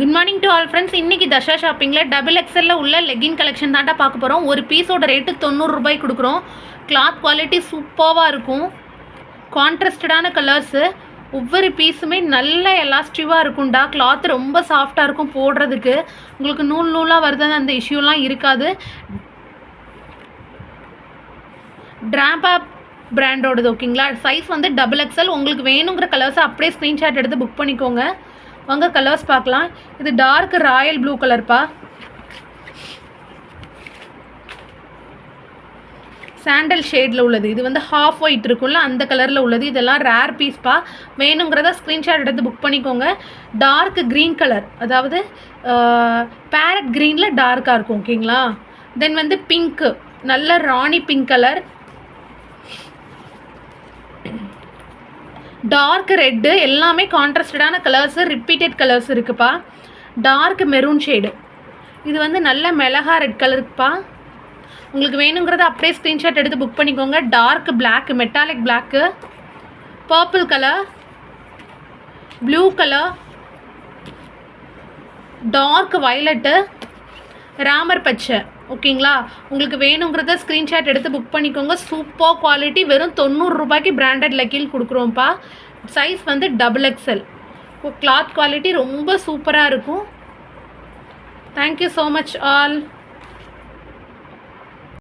Good morning to all friends. இன்றைக்கி Darsha ஷாப்பிங்கில் double எக்ஸலில் உள்ள legging collection தாண்டா பார்க்க போகிறோம். ஒரு பீஸோட ரேட்டு 90 ரூபாய் கொடுக்குறோம். கிளாத் குவாலிட்டி சூப்பராக இருக்கும். கான்ட்ராஸ்டடான கலர்ஸு, ஒவ்வொரு பீஸுமே நல்ல எலாஸ்டிவாக இருக்கும்டா. கிளாத் ரொம்ப சாஃப்டாக இருக்கும் போடுறதுக்கு. உங்களுக்கு நூல் நூலாக வருது அந்த இஷ்யூலாம் இருக்காது. ட்ராம்பா பிராண்டோடது ஓகேங்களா. சைஸ் வந்து டபுள் எக்ஸல். உங்களுக்கு வேணுங்கிற கலர்ஸை அப்படியே ஸ்க்ரீன்ஷாட் எடுத்து புக் பண்ணிக்கோங்க. வாங்க கலர்ஸ் பார்க்கலாம். இது டார்க் ராயல் ப்ளூ கலர்ப்பா. சாண்டல் ஷேடில் உள்ளது. இது வந்து ஹாஃப் ஒயிட் இருக்கும்ல அந்த கலரில் உள்ளது. இதெல்லாம் ரேர் பீஸ்ப்பா. வேணுங்கிறத ஸ்க்ரீன்ஷாட் எடுத்து புக் பண்ணிக்கோங்க. டார்க் க்ரீன் கலர், அதாவது பேரட் க்ரீனில் டார்க்காக இருக்கும் ஓகேங்களா. தென் வந்து பிங்க்கு, நல்ல ராணி பிங்க் கலர். டார்க் ரெட்டு, எல்லாமே கான்ட்ராஸ்டடான கலர்ஸு, ரிப்பீட்டட் கலர்ஸ் இருக்குப்பா. டார்க் மெரூன் ஷேடு, இது வந்து நல்ல மிளகா ரெட் கலருக்குப்பா. உங்களுக்கு வேணுங்கிறத அப்படியே ஸ்க்ரீன்ஷாட் எடுத்து புக் பண்ணிக்கோங்க. Dark black, metallic black, purple colour, blue colour, dark violet, ராமர் பச்சை ஓகேங்களா. உங்களுக்கு வேணுங்கிறத ஸ்க்ரீன்ஷாட் எடுத்து புக் பண்ணிக்கோங்க. Super quality. வெறும் 90 ரூபாய்க்கு பிராண்டட் லெகின் கொடுக்குறோம்ப்பா. சைஸ் வந்து டபுள் எக்ஸல். கிளாத் குவாலிட்டி ரொம்ப சூப்பராக இருக்கும். Thank you so much all.